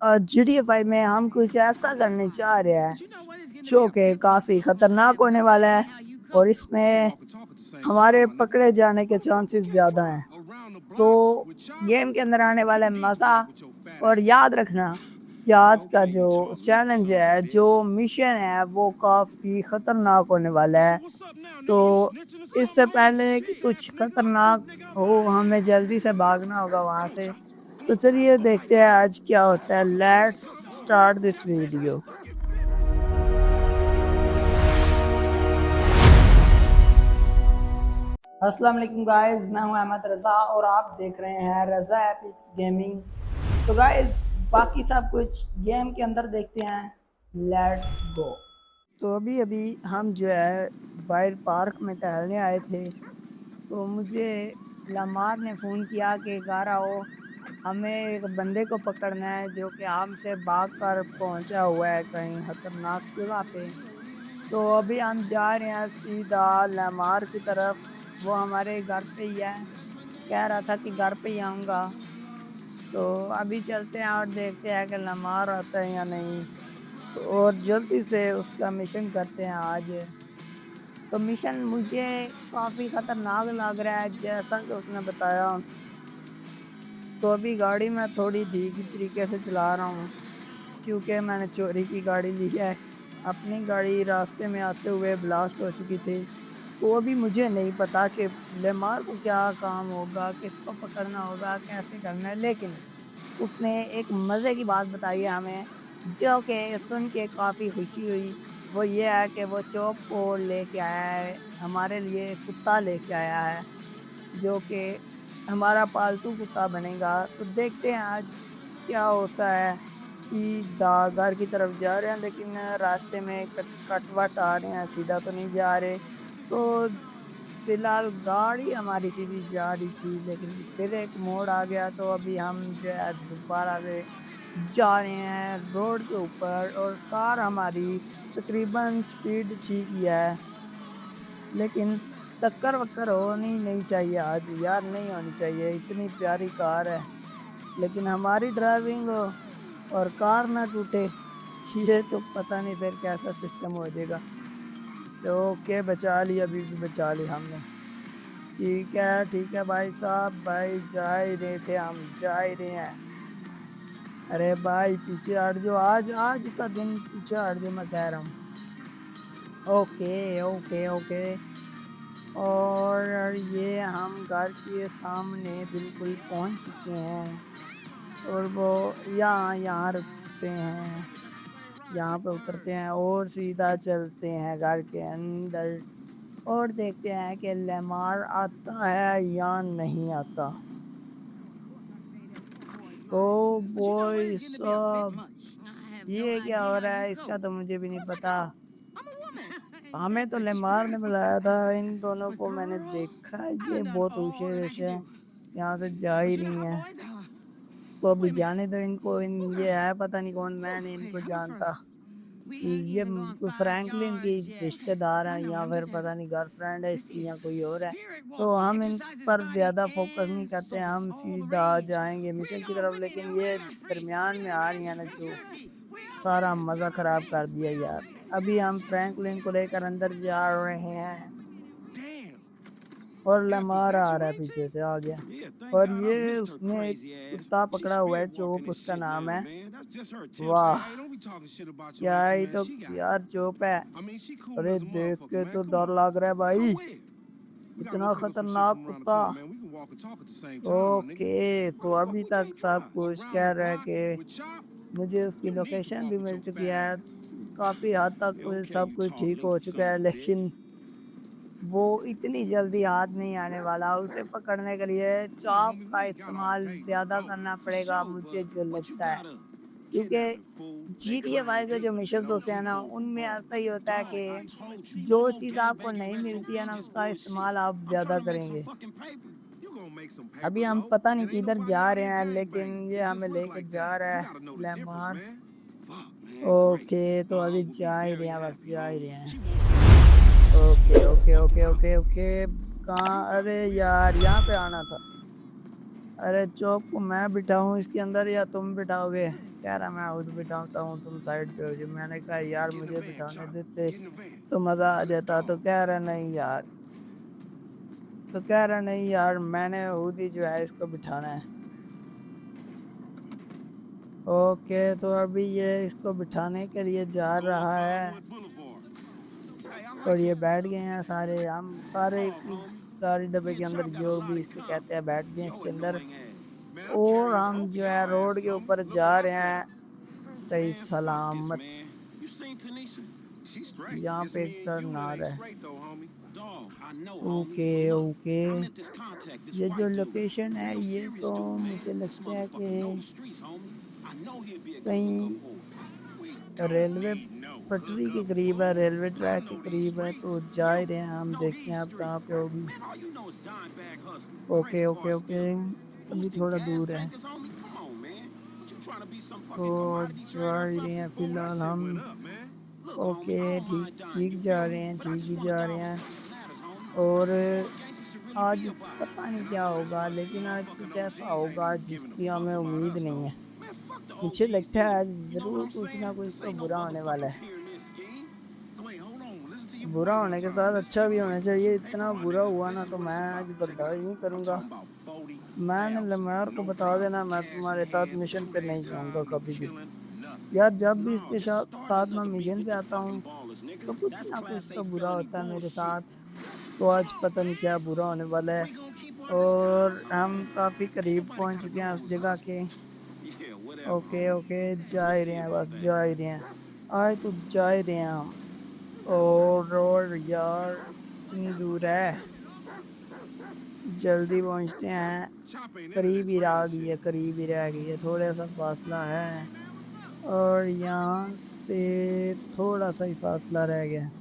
GTA 5 में हम कुछ ऐसा करने चाह रहे हैं जो कि काफ़ी ख़तरनाक होने वाला है और इसमें हमारे पकड़े जाने के चांसेस ज़्यादा हैं। तो गेम के अंदर आने वाला है मज़ा। और याद रखना कि आज का जो चैलेंज है, जो मिशन है, वो काफ़ी ख़तरनाक होने वाला है। तो इससे पहले कि कुछ ख़तरनाक हो, हमें जल्दी से भागना होगा वहाँ से। तो चलिए देखते हैं आज क्या होता है। Let's start this video. अस्सलाम वालेकुम गाइस, मैं हूं अहमद रज़ा और आप देख रहे हैं रज़ा एपिक्स गेमिंग। तो गाइस बाकी सब कुछ गेम के अंदर देखते हैं। Let's go. तो अभी अभी हम जो है बाहर पार्क में टहलने आए थे, तो मुझे लमार ने फ़ोन किया कि घर आओ, हमें एक बंदे को पकड़ना है जो कि हमसे भाग कर पहुंचा हुआ है कहीं खतरनाक जगह पे। तो अभी हम जा रहे हैं सीधा लमार की तरफ। वो हमारे घर पे ही है, कह रहा था कि घर पे ही आऊँगा। तो अभी चलते हैं और देखते हैं कि लमार आता है या नहीं। तो और जल्दी से उसका मिशन करते हैं आज। तो मिशन मुझे काफ़ी ख़तरनाक लग रहा है जैसा कि उसने बताया। तो अभी गाड़ी मैं थोड़ी धीमी तरीके से चला रहा हूँ क्योंकि मैंने चोरी की गाड़ी ली है। अपनी गाड़ी रास्ते में आते हुए ब्लास्ट हो चुकी थी। तो अभी मुझे नहीं पता कि लेमार को क्या काम होगा, किसको पकड़ना होगा, कैसे करना है। लेकिन उसने एक मज़े की बात बताई है हमें, जो कि सुन के काफ़ी खुशी हुई। वो ये है कि वो चोप को लेके आया है, हमारे लिए कुत्ता लेके आया है जो कि हमारा पालतू कुत्ता बनेगा। तो देखते हैं आज क्या होता है। सीधा घर की तरफ जा रहे हैं लेकिन रास्ते में कटवट आ रहे हैं, सीधा तो नहीं जा रहे। तो फिलहाल गाड़ी हमारी सीधी जा रही थी लेकिन फिर एक मोड़ आ गया, तो अभी हम जो है दोबारा से जा रहे हैं रोड के ऊपर। और कार हमारी तकरीबन स्पीड ठीक ही है, लेकिन टक्कर वक्कर होनी नहीं चाहिए आज यार, नहीं होनी चाहिए। इतनी प्यारी कार है लेकिन हमारी ड्राइविंग हो और कार ना टूटे, ये तो पता नहीं फिर कैसा सिस्टम हो जाएगा। तो ओके, बचा ली, अभी भी बचा ली हमने। ठीक है भाई साहब, भाई जा ही रहे थे, हम जा ही रहे हैं। अरे भाई पीछे हट जाओ, आज आज का दिन पीछे हट जाओ, मैं कह रहा हूँ। Okay okay okay. और ये हम घर के सामने बिल्कुल पहुंच चुके हैं और वो यहाँ यहाँ रुकते हैं, यहाँ पे उतरते हैं और सीधा चलते हैं घर के अंदर और देखते हैं कि लेमार आता है या नहीं आता। ओ बॉय सब, ये क्या हो रहा है इसका तो मुझे भी नहीं पता। हमें तो लेमार ने बुलाया था, इन दोनों को मैंने देखा, ये बहुत ऊँचे ऊँचे हैं, यहाँ से जा ही नहीं है। तो अभी जाने दो इनको, ये है पता नहीं कौन, मैं नहीं इनको जानता। ये कोई फ्रैंकलिन की रिश्तेदार है या फिर पता नहीं गर्लफ्रेंड है इसकी या कोई और है। तो हम इन पर ज़्यादा फोकस नहीं करते, हम सीधा जाएंगे मिशन की तरफ। लेकिन ये दरमियान में आ रही है ना, जो सारा मज़ा ख़राब कर दिया यार। अभी हम फ्रैंकलिन को लेकर अंदर जा रहे हैं और लमार आ रहा है पीछे से, आ गया। और ये उसने एक कुत्ता पकड़ा हुआ है, चोप उसका नाम है। वाह, क्या ही तो यार चोप है। अरे देख के तो डर लग रहा है भाई, इतना खतरनाक कुत्ता। ओके, तो अभी तक सब कुछ कह रहा है कि मुझे उसकी लोकेशन भी मिल चुकी है, काफ़ी हद तक सब कुछ ठीक हो चुका है। लेकिन वो इतनी जल्दी हाथ नहीं आने वाला, उसे पकड़ने के लिए चाप का इस्तेमाल ज़्यादा करना पड़ेगा मुझे जो लगता है। क्योंकि GTA 5 के जो मिशंस होते हैं ना, उनमें ऐसा ही होता है कि जो चीज़ आपको नहीं मिलती है ना, उसका इस्तेमाल आप ज़्यादा करेंगे। अभी हम पता नहीं किधर जा रहे हैं लेकिन ये हमें लेके जा रहा है लेमन। ओके, तो अभी जा ही रहे हैं, बस जा ही रहे हैं। Okay okay okay okay okay. कहाँ, अरे यार यहाँ पे आना था। अरे चौक को मैं बिठाऊँ इसके अंदर या तुम बिठाओगे? कह रहा मैं खुद बिठाता हूँ, तुम साइड पे हो जाओ। मैंने कहा यार Get in the मुझे van, बिठाने chopper. देते Get in the van. तो मज़ा आ Let's जाता, go. तो कह रहा नहीं यार, तो कह रहा नहीं यार मैंने खुद ही जो है इसको बिठाना है। ओके, तो अभी ये इसको बिठाने के लिए जा Go up रहा है Wildwood Boulevard. Hey, I और like ये it. बैठ गए हैं सारे, हम सारे Oh, homie. गाड़ी डब्बे Me के and अंदर Chop got a जो lot भी in इसको कहते common. हैं बैठ गए Yo, इसके अंदर। annoying ass. Man, I'm और carrying हम both of जो है y'all रोड asses, के homie. ऊपर Look जा what I रहे said. हैं सही Man, fuck this, सलामत। man. You seen Tanisha? She straight. यहाँ It's पे me एक and you टर्न आ that रहा ain't है। straight though, homie. Dog, I know, homie. Okay But look, okay, I met this contact, this ये जो white dude. Location है Real ये serious तो dude, man. मुझे This लगता है motherfucker know the कि streets, homie. I know he'll be a good hookup कहीं for us. We don't railway need no पटरी के hookup, करीब है, fool. रेलवे I ट्रैक के know these करीब है, streets. तो जा ही You रहे हैं हम। know देखते हैं these अब कहाँ streets. पे होगी। Man, all you know is dime bag hustling, okay credit okay card okay, stealing, अभी boosting थोड़ा gas दूर है tankers, homie. Come on, man. What you trying to be some तो fucking commodity जा trader or ही रहे हैं something? Fool, that फिलहाल shit हम। went up, man. Look, homie, okay, I don't ठीक mind dying, ठीक you जा feel रहे me? हैं, But I ठीक just ही want to जा die रहे on हैं। something that matters, homie. और Something more gangster should really be आज about. पता नहीं And I क्या know this होगा, was लेकिन आज motherfucking कुछ ऐसा OGs ain't होगा even giving a जिसकी fuck हमें about उम्मीद us, नहीं though. है। Man, fuck the मुझे OGs लगता है then. आज You know what ज़रूर I'm कुछ ना saying? कुछ This तो ain't no बुरा होने वाला motherfucking है। pyramid scheme. Wait, hold on. Listen to your boy बुरा one होने के time. साथ Listen अच्छा to भी your boy. होना चाहिए। Hey, इतना bro, my बुरा nigga, हुआ this ना is तो what it's मैं about. आज Check it बर्दाश्त out. नहीं I'm करूँगा। talking about 40 मैंने thousand. लम्हार को No बता देना problem. मैं Cash तुम्हारे in साथ hand. मिशन 2 पे days नहीं जाऊँगा time. You कभी भी। killing nothing. यार जब भी No, इसके this is starting साथ मैं another beef मिशन with पे the आता हूँ fucking ballers, nigga. तो कुछ That's ना कुछ class A तो बुरा felony होता है मेरे bullshit. साथ। तो आज पता नहीं क्या बुरा होने वाला है। We gonna keep our disguise और हम on. काफ़ी Ain't करीब nobody पहुँच gotta चुके हैं know it उस was जगह us. के। Yeah, whatever, okay homie. Okay, जा We'll ही रहे see हैं, about बस that. जा ही रहे हैं। आज तो जा ही रहे हैं हम। और यार कितनी दूर है, जल्दी पहुँचते हैं। Chop ain't into that करीब ही trail आ गई shit. है, करीब ही रह गई है, थोड़ा सा फासला है और यहाँ से थोड़ा सा ही फासला रह गया है।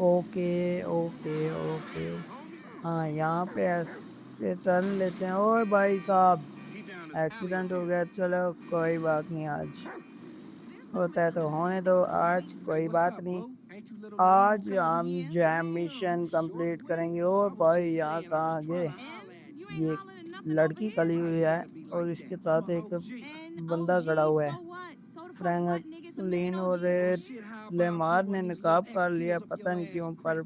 Okay okay okay, Damn, homie. हाँ यहाँ पे ऐसे टर्न लेते हैं। ओए भाई साहब, He down this alley a accident हो bit. गया, चलो कोई बात नहीं, आज होता है तो होने दो, आज कोई What's बात up, नहीं। boo? Ain't you little Louise आज coming? हम जो है मिशन कंप्लीट करेंगे। और भाई यहाँ कहाँ गए, ये लड़की खड़ी हुई है और इसके साथ एक बंदा खड़ा हुआ है। फ्रैंकलिन और लेमार ने नकाब कर लिया, पता नहीं क्यों, पर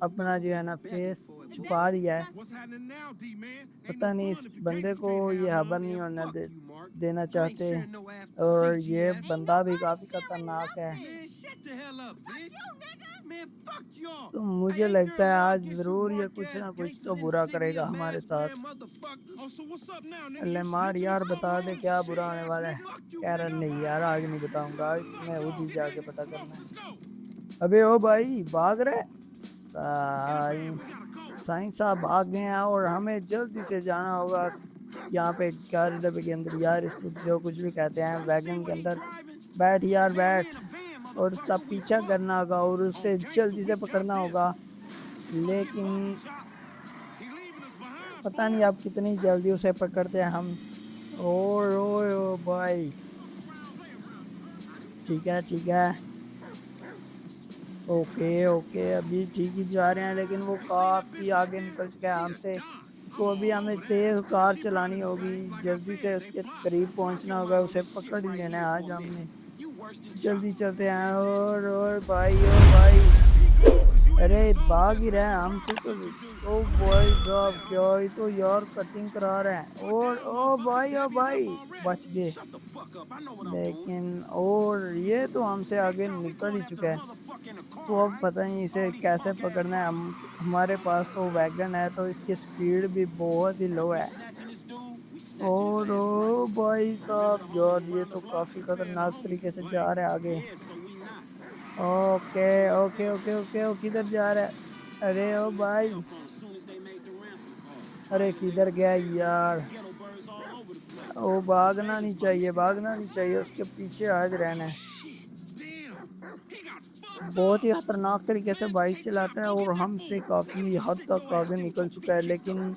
अपना जो है ना फेस छुपा लिया है। What's happening now, D-man? Ain't पता no नहीं fun इस if the बंदे gangsters को can't ये have खबर none. नहीं Man, होना fuck you, Mark. देना I ain't चाहते। sharing no ass with और CG ये ass. बंदा भी काफ़ी खतरनाक है। Man, shut the hell up, bitch. Man, fuck y'all. तो Hey, मुझे ain't there लगता a है law आज against you ज़रूर ये mark कुछ ass ना कुछ तो gangsters, बुरा insignia, करेगा हमारे mask साथ। wearing motherfuckers? Oh, so what's up now, nigga? You लेमार snitching or यार something? बता दे क्या Oh, बुरा shit होने ass वाला है। nigga. Fuck you, कह रहा nigga. नहीं यार, आज नहीं बताऊंगा, आज Fuck मैं खुद y'all. ही Get जाके ready. पता Come on, करना है। let's go. अबे ओ भाई, भाग रहे In the Sai, van, we gotta go. Sai साहब भाग गए हैं और हमें जल्दी से जाना होगा यहाँ पे गाड़ी डब्बे के अंदर। यार इसको जो कुछ भी कहते हैं, You see वैगन के what he अंदर driving? बैठ यार Man, we बैठ, in a van, और उसका motherfucker. We पीछा fucked. करना होगा और On उसे gangster, जल्दी we से got पकड़ना this. होगा। This gonna get लेकिन funky, Chop. He leaving us behind, पता fool. नहीं अब कितनी जल्दी उसे पकड़ते हैं हम। और ओए ओ भाई, ठीक है ठीक है, ओके ओके, अभी ठीक ही जा रहे हैं, लेकिन वो You see that काफ़ी bitch right आगे there? निकल चुका है She a हमसे। dime. तो I'm अभी all हमें over that. तेज़ कार She चलानी riding the होगी, same. Like I जल्दी से said, they उसके fly. करीब Drop पहुंचना your होगा, mind on उसे this shit पकड़ ही right लेना here है for आज a हमने। minute. You worse than Chop. जल्दी चलते हैं। और भाई ओ भाई, He gone 'cause you ain't अरे his soldier. भाग ही That's रहे what हैं you हमसे तो। drive like you do. ओ भाई That's साहब, it, क्या homie. ही तो यार कटिंग करा रहे हैं। Put और down, भाई motherfucker. ओ Heavy enough भाई, already. बच गए। Shut the fuck up. I know what I'm doing. लेकिन और ये तो हमसे Hey, आगे son, we निकल ही going after चुका the है। motherfucker in the car, तो अब right? पता नहीं इसे All these कैसे punk ass पकड़ना है। cops. हमारे पास तो वैगन है, तो इसकी स्पीड भी बहुत ही लो We है। snatching this dude, we snatching his और ass right. ओ भाई Remember साहब, the homies यार from ये around the तो block? काफ़ी Man, the खतरनाक homies तरीके is से जा lame. रहे हैं आगे। Yeah, so we not. Okay Watching okay yourself. Okay okay, ओ किधर जा रहा है? अरे ओ Watching this भाई, cell phone as soon as they made the ransom call. अरे किधर Triangulating the गया cell, man. यार? Ghetto birds all over the place. O This is भागना नहीं Vegas, my चाहिए, nigga. भागना नहीं चाहिए, उसके पीछे आज रहना है। Shit, damn. He got fucked बहुत up. ही खतरनाक तरीके से Man, बाइक hey, Chop, चलाता है go और get that हमसे fool. काफ़ी हद Take तक your ass आगे there with निकल your चुका feet है। kicked up. लेकिन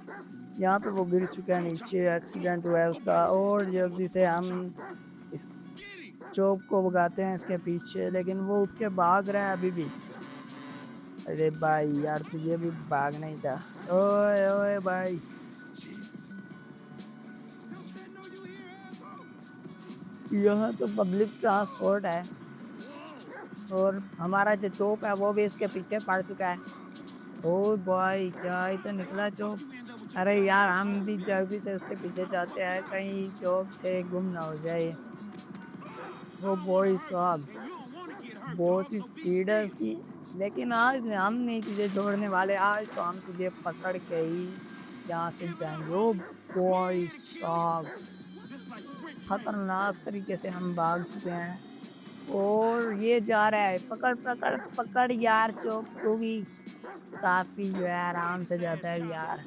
यहाँ पे वो गिर चुका है Come on, Chop. नीचे, Come एक्सीडेंट on. हुआ है Go उसका। get his ass. और Stop that जल्दी से motherfucker, हम Chop. इस Get him. चौक को भगाते हैं इसके पीछे, लेकिन वो उठ के भाग रहा है अभी भी। अरे भाई यार, तुझे भी भागना ही था। ओए ओए भाई, Jesus. Don't that know you here, asshole? यहाँ तो पब्लिक ट्रांसपोर्ट है और हमारा जो चौक है वो भी इसके पीछे पड़ चुका है। ओ भाई क्या ही तो निकला चौक। अरे यार हम भी जल्दी से उसके पीछे जाते हैं कहीं चौक से गुम ना हो जाए। वो बॉय साहब And you don't want to get hurt, बहुत dog, he so be speed है scared. उसकी। लेकिन आज हम नहीं तुझे छोड़ने वाले, आज तो हम तुझे पकड़ के ही यहाँ से जाएंगे। ओ बॉय साहब This like sprint training. खतरनाक तरीके से हम भाग चुके हैं और ये जा रहा है। पकड़ पकड़ पकड़ यार चौक तू भी काफी जो है आराम से जाता है यार।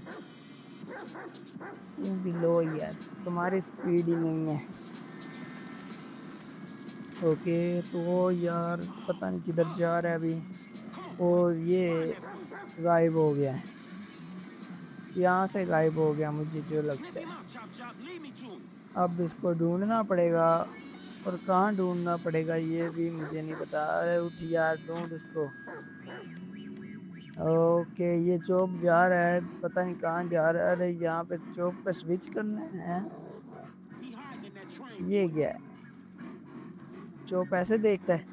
तू भी लो यार, तुम्हारी स्पीड ही नहीं है। ओके तो यार पता नहीं किधर जा रहा है अभी और ये गायब हो गया है। यहाँ से गायब हो गया मुझे जो Sniff लगता him है। out, chop chop. Lead me to him. अब इसको ढूंढना पड़ेगा और कहाँ ढूंढना पड़ेगा ये भी मुझे नहीं पता। अरे उठ यार ढूंढ इसको। ओके ये चौक जा रहा है, पता नहीं कहाँ जा रहा है। अरे यहाँ पे चौक पे स्विच करना है। He hiding in that train. ये क्या है? चौक ऐसे देखता है?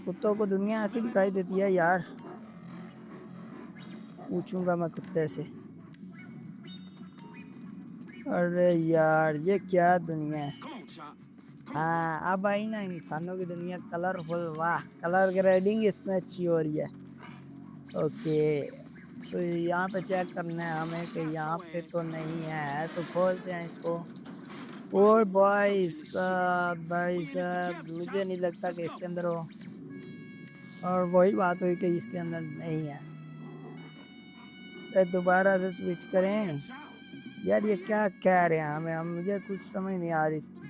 कुत्तों को दुनिया ऐसी दिखाई देती है यार। पूछूंगा मैं कुत्ते से। अरे यार ये क्या दुनिया है। Come on, chop. हाँ अब आई ना इंसानों की दुनिया कलरफुल। वाह कलर ग्रेडिंग इसमें अच्छी हो रही है। ओके तो यहाँ पे चेक करना है हमें कि यहाँ पे तो नहीं है तो खोलते हैं इसको। और भाई साहब मुझे नहीं लगता कि इसके अंदर हो। और वही बात हुई कि इसके अंदर नहीं है। तो दोबारा से स्विच करें। यार ये क्या कह रहे हैं हमें, हम मुझे कुछ समझ नहीं आ रही इसकी।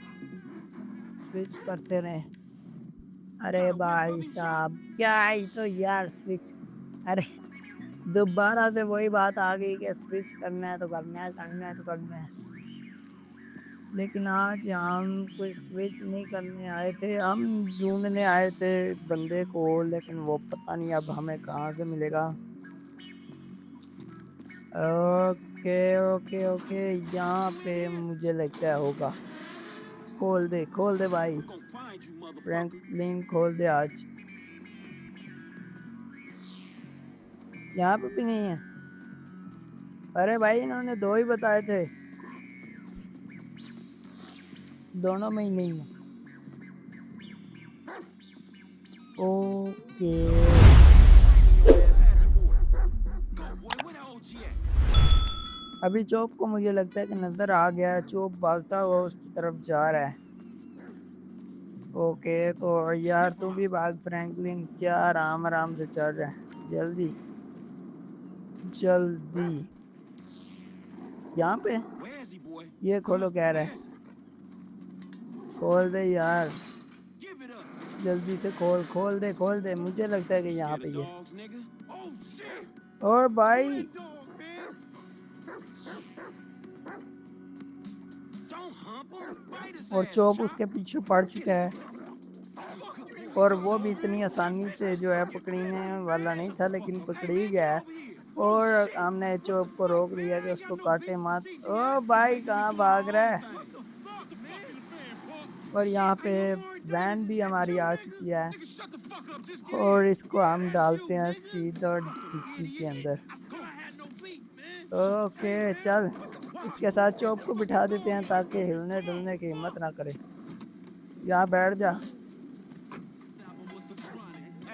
स्विच करते रहे। अरे भाई साहब क्या ही तो यार स्विच। अरे दोबारा से वही बात आ गई कि स्विच करना है तो करना है, करना है तो करना है। लेकिन आज हम कोई स्विच नहीं करने आए थे, हम ढूंढने आए थे बंदे को। लेकिन वो पता नहीं अब हमें कहाँ से मिलेगा। ओके ओके ओके यहाँ पे मुझे लगता है होगा। खोल दे भाई। We're gonna find you, motherfucker. Franklin खोल दे आज। यहाँ पे भी नहीं है। अरे भाई इन्होंने दो ही बताए थे, दोनों में ही नहीं है। Okay Your ass, Hazzy boy. Go, boy. Where the OG at? अभी चौक को मुझे लगता है कि नजर आ गया है। चौक भागता हुआ उसकी तरफ जा रहा है। ओके तो यार तू भी भाग फ्रैंकलिन, क्या आराम आराम से चल रहा है। जल्दी जल्दी यहाँ पे Where is he, boy? ये खोलो कह रहा Where है। is he? खोल दे यार Give it up. जल्दी से खोल दे मुझे लगता है कि यहाँ Scared पे of ये। dogs, nigga? Oh shit! और भाई Red dog, man. Don't hump him. Bite his और ass, चौक chop. उसके पीछे पड़ चुका है Fuck. और वो भी इतनी आसानी से जो है पकड़ने वाला नहीं था, लेकिन पकड़ ही गया है। और हमने चौक को रोक लिया कि उसको काटे मत। ओ भाई कहाँ भाग रहा है। और यहाँ पे वैन भी हमारी आ चुकी है और इसको हम डालते हैं सीधा डिक्की के अंदर। ओके चल इसके साथ चौक को बिठा देते हैं ताकि हिलने डुलने की हिम्मत ना करे। यहाँ बैठ जा।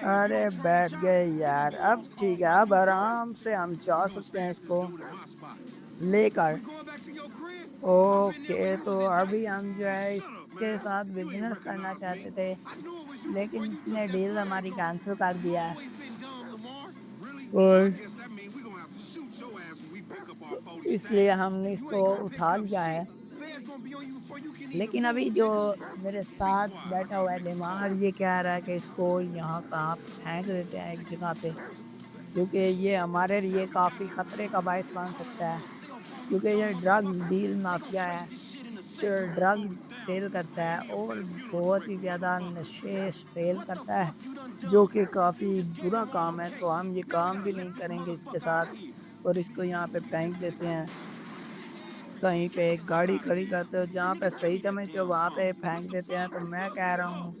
अरे बैठ गए यार। अब ठीक है, अब आराम से हम जा सकते हैं इसको लेकर। ओके तो अभी हम जो है इसके साथ बिजनेस करना चाहते थे, लेकिन इसने डील हमारी कैंसिल कर दिया है। और इसलिए हमने इसको उठा लिया है। लेकिन अभी जो मेरे साथ बैठा हुआ है लिमार, ये कह रहा है कि इसको यहाँ कहाँ फेंक देते हैं एक जगह पे, क्योंकि ये हमारे लिए काफ़ी ख़तरे का बायस बन सकता है। क्योंकि ये ड्रग्स डील माफिया है, ड्रग्स सेल करता है और बहुत ही ज़्यादा नशे सेल करता है, जो कि काफ़ी बुरा काम है। तो हम ये काम भी नहीं करेंगे इसके साथ और इसको यहाँ पे फेंक देते हैं। कहीं पे एक गाड़ी खड़ी करते हो, जहाँ पे सही समझते हो वहाँ पे फेंक देते हैं। तो मैं कह रहा हूँ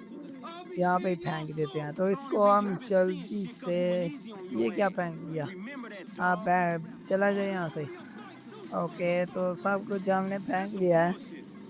यहाँ पे ही फेंक देते हैं। तो इसको हम जल्दी से, ये क्या फेंक दिया? आप चला जाए यहाँ से। ओके, तो सब कुछ हमने फेंक दिया है,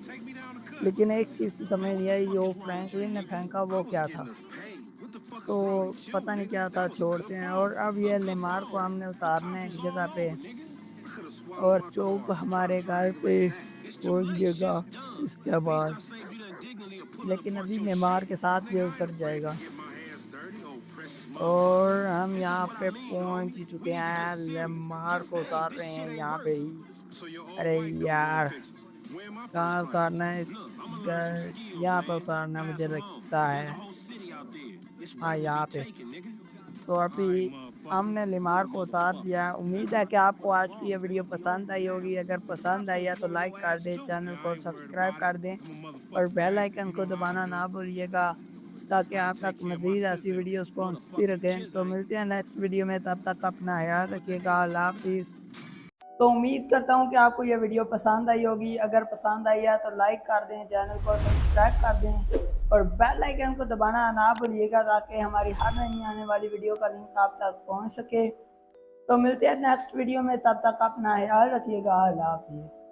Take me down the cut. लेकिन एक चीज़ तो समझ नहीं आई, जो फ्रैंकलिन ने फेंका वो क्या था? Us pay. What the fuck तो is wrong with you, पता नहीं nigga? क्या था, That was a good छोड़ते हैं। fall. और अब A ये good लेमार को fall. हमने उतारना है एक Cops is जगह all पे, over, nigga. I could have swallowed और my चौक card. Try हमारे to घर triangulate पे that. It's too पहुंच late. जाएगा Shit's done. इसके At least बाद। I saved you the indignity of pulling लेकिन apart अभी your नेमार shit. के साथ Nigga, ये I उतर ain't afraid to जाएगा। get my hands dirty, old precious और motherfucker. हम This is यहाँ what पे I mean, पहुंच ही homie. चुके We need to हैं, get serious. लेमार Get को paid. उतार This रहे shit हैं ain't यहाँ पे working. He. So your old अरे white dude ain't यार, fix it. When my कहाँ first class. उतारना है इस Look, I'm gonna learn some skills, यहाँ पे man. उतारना है Pass मुझे along. लगता There's है। a whole city out there. It's हाँ, ready to be यहाँ पे। taken, nigga. तो All अभी right, motherfucker. हमने You a लिमार को उतार motherfucker. दिया है। उम्मीद है कि आपको आज की ये वीडियो पसंद आई होगी। अगर पसंद आई है तो लाइक कर दें, चैनल को सब्सक्राइब कर दें और बेल आइकन को दबाना ना भूलिएगा, ताकि आप तक मज़ीद ऐसी वीडियोस पहुंचती रहें। तो मिलते हैं नेक्स्ट वीडियो में, तब तक अपना ख्याल रखिएगा। अल्लाह हाफिज़। तो उम्मीद करता हूँ कि आपको यह वीडियो पसंद आई होगी। अगर पसंद आई है तो लाइक कर दें, चैनल को सब्सक्राइब कर दें और बेल आइकन को दबाना ना भूलिएगा, ताकि हमारी हर नई आने वाली वीडियो का लिंक आप तक पहुँच सके। तो मिलते हैं नेक्स्ट वीडियो में, तब तक अपना ख्याल रखिएगा। अल्लाह हाफिज़।